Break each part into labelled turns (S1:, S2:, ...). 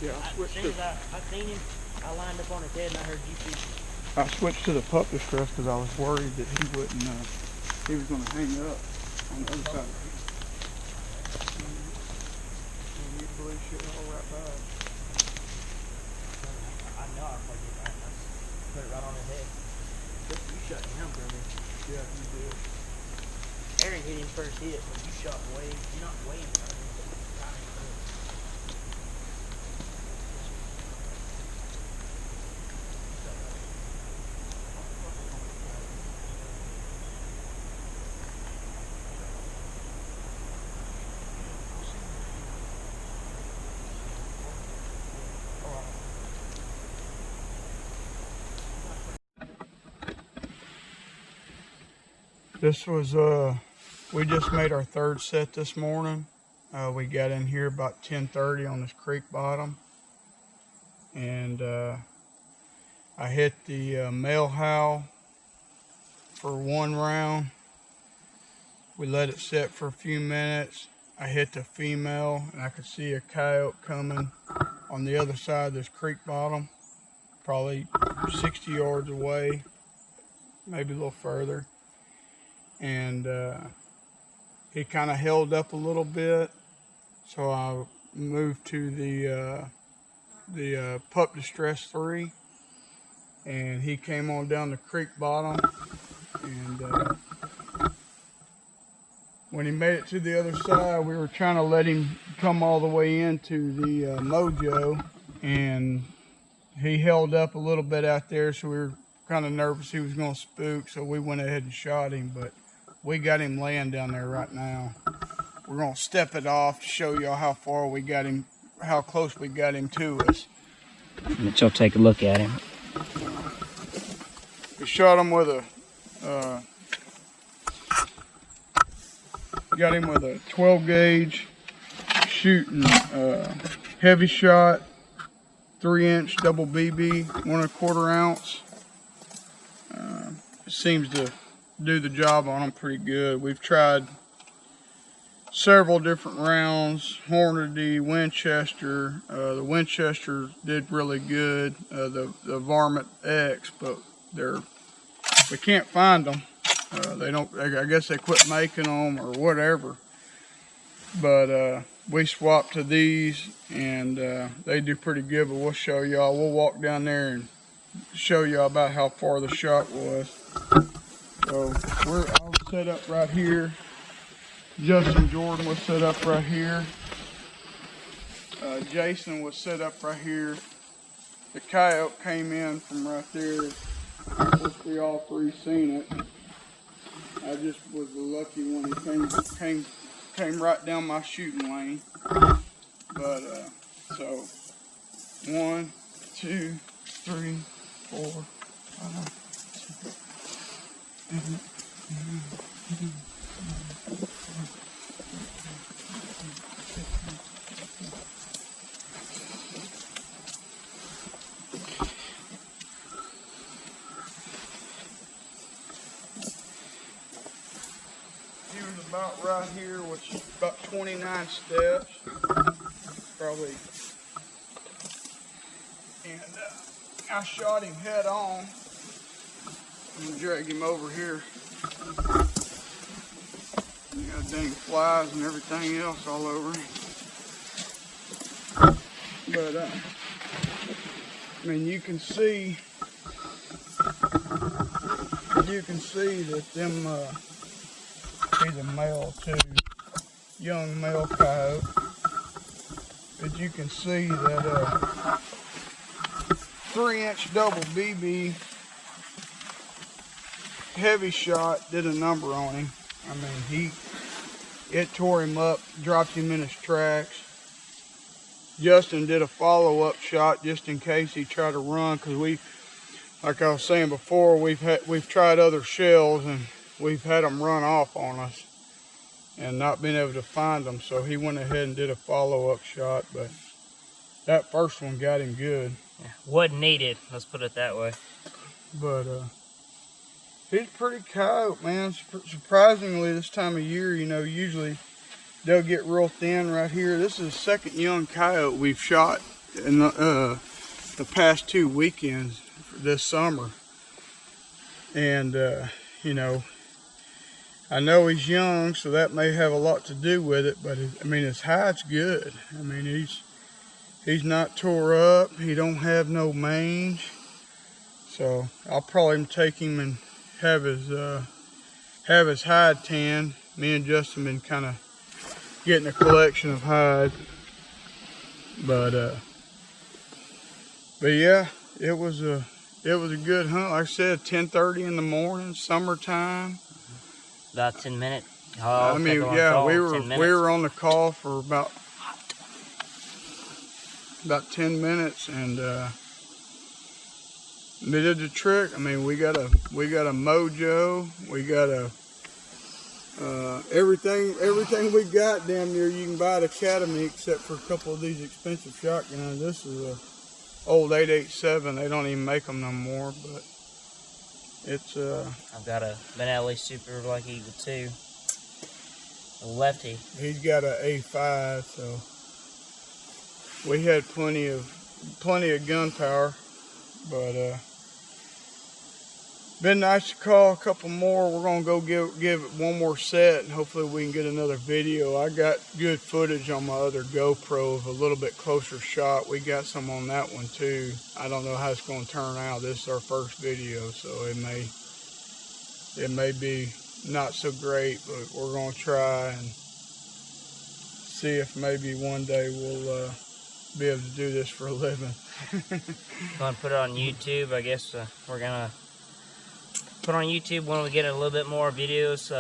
S1: Yeah,
S2: As soon as I seen him, I lined up on his head and I heard you shoot.
S1: I switched to the pup distress because I was worried that he wouldn't, he was going to hang up on the other side of the head. And you believe shit all right by it.
S2: I know I played it right. I put it right on his head. You shot him for me.
S1: Yeah, you did.
S2: Aaron hit him first hit, but you shot way, you're not way in front of him.
S1: This was, we just made our third set this morning. We got in here about 10:30 on this creek bottom. And I hit the male howl for one round. We let it set for a few minutes. I hit the female and I could see a coyote coming on the other side of this creek bottom, probably 60 yards away, maybe a little further. And he kind of held up a little bit, so I moved to the pup distress 3, and he came on down the creek bottom. And when he made it to the other side, we were trying to let him come all the way into the mojo, and he held up a little bit out there, so we were kind of nervous he was going to spook, so we went ahead and shot him. But we got him laying down there right now. We're going to step it off to show y'all how far we got him, how close we got him to us.
S3: Let y'all take a look at him.
S1: We shot him with a, got him with a 12 gauge shooting heavy shot, 3-inch double BB, 1 1/4 ounce. It seems to do the job on them pretty good. We've tried several different rounds, Hornady, Winchester. The Winchester did really good. The Varmint X, but we can't find them. They don't. I guess they quit making them or whatever. But we swapped to these, and they do pretty good. But we'll show y'all. We'll walk down there and show y'all about how far the shot was. So I'll set up right here. Justin Jordan was set up right here. Jason was set up right here. The coyote came in from right there. We all three seen it. I just was the lucky one. He came right down my shooting lane. But so 1, 2, 3, 4, 5, 6, 7, 8, 9, 10. He was about right here, which is about 29 steps, probably. And I shot him head on. I'm gonna drag him over here. You got dang flies and everything else all over him. But I mean, you can see that them. He's a male too, young male coyote. But you can see that 3-inch double BB heavy shot did a number on him. I mean, it tore him up, dropped him in his tracks. Justin did a follow-up shot just in case he tried to run, because like I was saying before, we've tried other shells and we've had them run off on us and not been able to find them. So he went ahead and did a follow-up shot, but that first one got him good.
S3: Yeah, wasn't needed, let's put it that way.
S1: But he's pretty coyote, man. Surprisingly, this time of year, you know, usually they'll get real thin right here. This is the second young coyote we've shot in the past 2 weekends this summer. And, you know, I know he's young, so that may have a lot to do with it, but I mean, his hide's good. I mean, he's not tore up. He don't have no mange. So I'll probably take him and have his hide tanned. Me and Justin been kind of getting a collection of hides. But yeah, it was a good hunt. Like I said, 10:30 in the morning, summertime.
S3: About 10 minutes.
S1: I mean, yeah, we were on the call for about 10 minutes, and they did the trick. I mean, we got a mojo. We got a everything we got damn near you can buy at Academy, except for a couple of these expensive shotguns. This is a old 887. They don't even make them no more, but it's
S3: I've got a Benelli Super Black Eagle 2. A lefty.
S1: He's got a A5, so we had plenty of gunpowder, but been nice to call a couple more. We're gonna go give it one more set, and hopefully we can get another video. I got good footage on my other GoPro of a little bit closer shot. We got some on that one too. I don't know how it's gonna turn out. This is our first video, so it may be not so great, but we're gonna try and see if maybe one day we'll be able to do this for a living.
S3: Gonna put it on YouTube. I guess we're gonna put on YouTube when we get a little bit more videos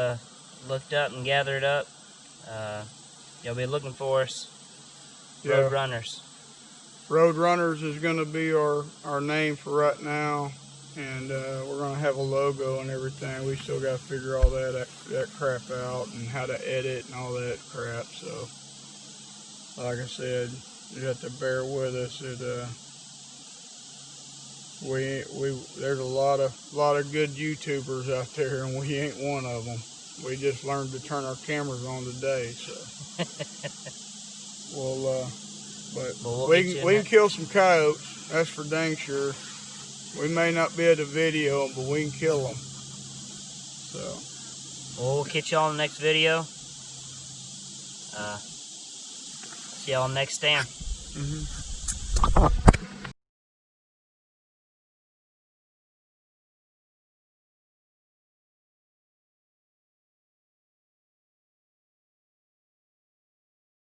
S3: looked up and gathered up. You'll be looking for us. Road Runners.
S1: Road Runners is going to be our name for right now, and we're going to have a logo and everything. We still got to figure all that crap out and how to edit and all that crap. So, like I said, you have to bear with us. There's a lot of good YouTubers out there, and we ain't one of them. We just learned to turn our cameras on today, so we can kill some coyotes. That's for dang sure. We may not be able to video them, but we can kill them. So
S3: we'll catch y'all in the next video. See y'all next stand.